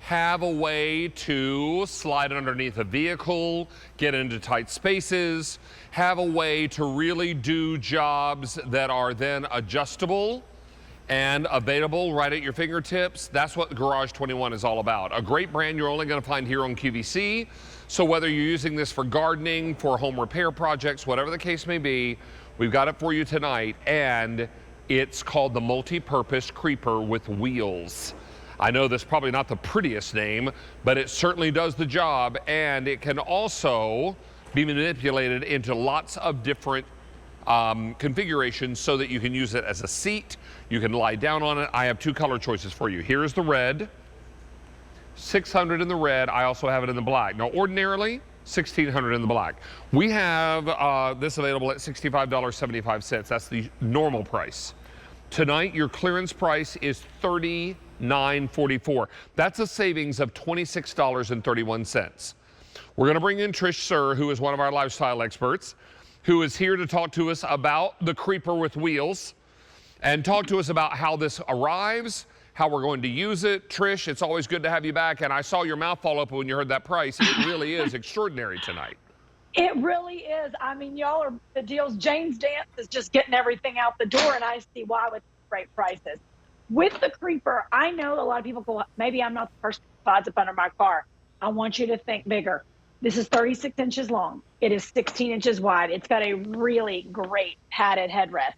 have a way to slide underneath a vehicle, get into tight spaces, have a way to really do jobs that are then adjustable and available right at your fingertips. That's what Garage21 is all about. A great brand you're only going to find here on QVC. So whether you're using this for gardening, for home repair projects, whatever the case may be, we've got it for you tonight. And it's called the Multi-Purpose Creeper with Wheels. I know that's probably not the prettiest name, but it certainly does the job, and it can also be manipulated into lots of different configurations so that you can use it as a seat. You can lie down on it. I have two color choices for you. Here's the red, $600 in the red. I also have it in the black. Now, ordinarily, $1,600 in the black. We have this available at $65.75. That's the normal price. Tonight, your clearance price is $39.44. That's a savings of $26.31. We're going to bring in Trish Sir, who is one of our lifestyle experts, who is here to talk to us about the creeper with wheels and talk to us about how this arrives, how we're going to use it. Trish, it's always good to have you back, and I saw your mouth fall open when you heard that price. It really is extraordinary tonight. It really is. I mean, y'all are the deals. Jane's Dance is just getting everything out the door, and I see why with great prices. With the creeper, I know a lot of people go, maybe I'm not the person who slides up under my car. I want you to think bigger. This is 36 inches long. It is 16 inches wide. It's got a really great padded headrest.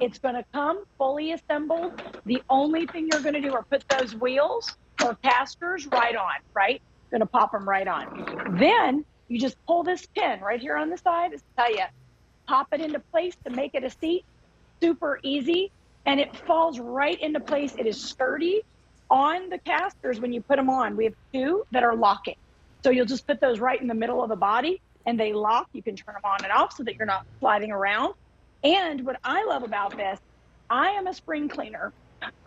It's going to come fully assembled. The only thing you're going to do are put those wheels or casters right on, right? Going to pop them right on. Then you just pull this pin right here on the side. It's tell you, pop it into place to make it a seat. Super easy. And it falls right into place. It is sturdy. On the casters, when you put them on, we have two that are locking. So you'll just put those right in the middle of the body and they lock. You can turn them on and off so that you're not sliding around. And what I love about this, I am a spring cleaner.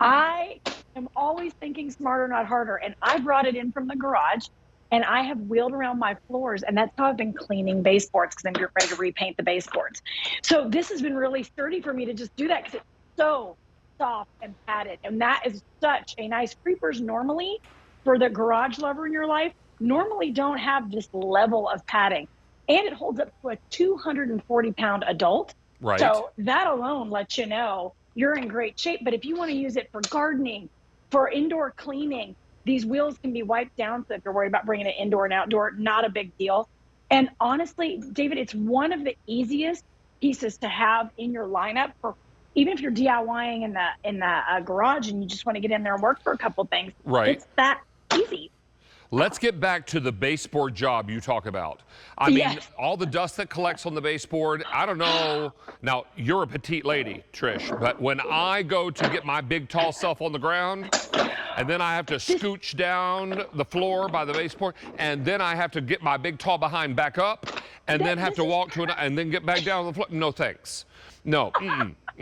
I am always thinking smarter, not harder. And I brought it in from the garage and I have wheeled around my floors, and that's how I've been cleaning baseboards because I'm getting ready to repaint the baseboards. So this has been really sturdy for me to just do that because it's so soft and padded. And that is such a nice. Creepers normally, for the garage lover in your life, normally don't have this level of padding. And it holds up to a 240-pound adult. Right. So that alone lets you know you're in great shape. But if you want to use it for gardening, for indoor cleaning, these wheels can be wiped down. So if you're worried about bringing it indoor and outdoor, not a big deal. And honestly, David, it's one of the easiest pieces to have in your lineup for even if you're DIYing in the garage and you just want to get in there and work for a couple things. Right. It's that easy. Let's get back to the baseboard job you talk about. I mean, Yes. all the dust that collects on the baseboard, I don't know. Now, you're a petite lady, Trish, but when I go to get my big, tall self on the ground, and then I have to scooch down the floor by the baseboard, and then I have to get my big, tall behind back up, and then have to walk to it, and then get back down on the floor. No, thanks. No.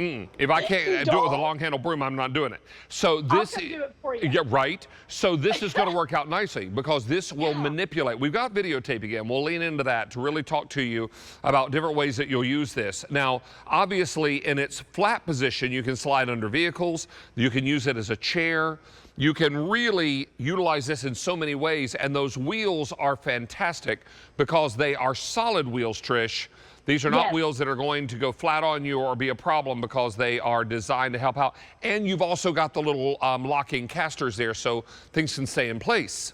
If I can't do it with a long handle broom, I'm not doing it. So this, I'll come do it for you. yeah, right. So this is going to work out nicely because this will manipulate. We've got videotape again. We'll lean into that to really talk to you about different ways that you'll use this. Now, obviously, in its flat position, you can slide under vehicles. You can use it as a chair. You can really utilize this in so many ways, and those wheels are fantastic because they are solid wheels, Trish. These are not Yes. wheels that are going to go flat on you or be a problem because they are designed to help out. And you've also got the little locking casters there so things can stay in place.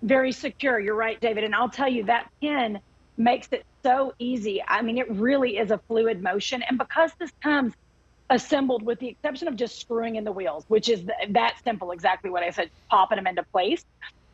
Very secure. You're right, David. And I'll tell you, that pin makes it so easy. I mean, it really is a fluid motion. And because this comes assembled with the exception of just screwing in the wheels, which is that simple, exactly what I said, popping them into place,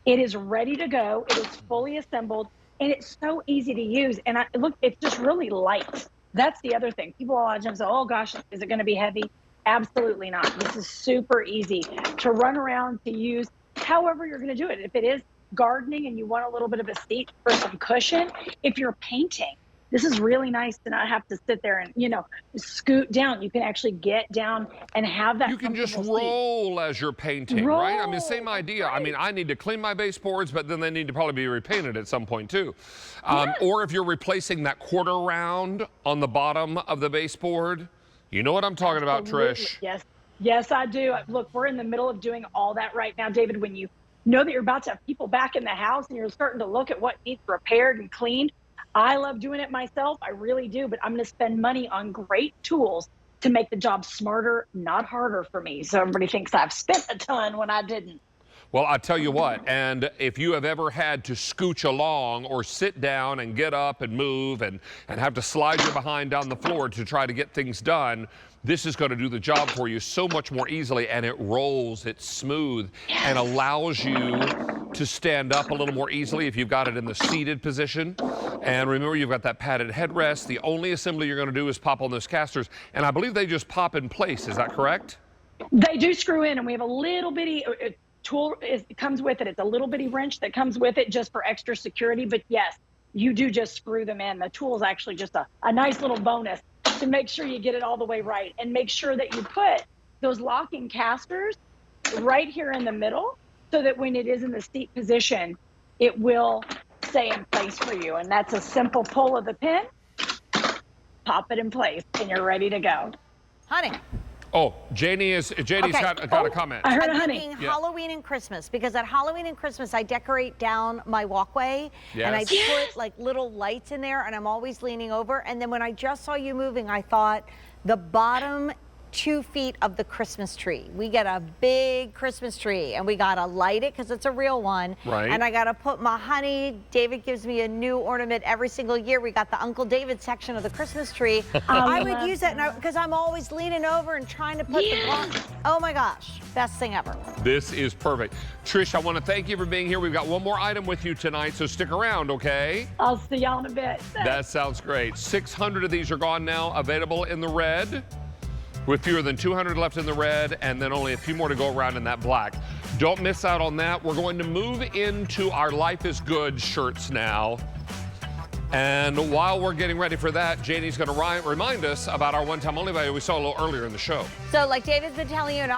it is ready to go. It is fully assembled. And it's so easy to use. And look, it's just really light. That's the other thing. People a lot of times say, oh gosh, is it going to be heavy? Absolutely not. This is super easy to run around, to use however you're going to do it. If it is gardening and you want a little bit of a seat for some cushion, if you're painting, this is really nice to not have to sit there and, scoot down. You can actually get down and have that. You can just roll as you're painting, right? I mean, same idea. Right. I mean, I need to clean my baseboards, but then they need to probably be repainted at some point too. Or if you're replacing that quarter round on the bottom of the baseboard, you know what I'm talking about, Trish? Yes, I do. Look, we're in the middle of doing all that right now, David. When you know that you're about to have people back in the house and you're starting to look at what needs repaired and cleaned. I love doing it myself. I really do, but I'm going to spend money on great tools to make the job smarter, not harder for me. So everybody thinks I've spent a ton when I didn't. Well, I tell you what, and if you have ever had to scooch along or sit down and get up and move and have to slide your behind down the floor to try to get things done, this is going to do the job for you so much more easily, and it rolls, it's smooth, and allows you to stand up a little more easily if you've got it in the seated position. And remember, you've got that padded headrest. The only assembly you're going to do is pop on those casters, and I believe they just pop in place. Is that correct? They do screw in, and we have a little bitty tool it comes with it. It's a little bitty wrench that comes with it just for extra security. But yes, you do just screw them in. The tool is actually just a nice little bonus to make sure you get it all the way right, and make sure that you put those locking casters right here in the middle so that when it is in the seat position, it will stay in place for you. And that's a simple pull of the pin, pop it in place, and you're ready to go. Honey. Oh, Janie's Okay. got a comment. I heard I'm honey. thinking Yeah. Halloween and Christmas, because at Halloween and Christmas I decorate down my walkway and I Yes. put like little lights in there, and I'm always leaning over. And then when I just saw you moving, I thought the bottom 2 feet of the Christmas tree. We get a big Christmas tree and we gotta light it because it's a real one. Right. And I gotta put my honey. David gives me a new ornament every single year. We got the Uncle David section of the Christmas tree. I would use that because I'm always leaning over and trying to put the oh my gosh, best thing ever. This is perfect. Trish, I want to thank you for being here. We've got one more item with you tonight, so stick around, okay? I'll see y'all in a bit. That sounds great. 600 of these are gone now, available in the red, with fewer than 200 left in the red, and then only a few more to go around in that black. Don't miss out on that. We're going to move into our Life is Good shirts now. And while we're getting ready for that, Janie's going to remind us about our one-time only value we saw a little earlier in the show. So like David's been telling you,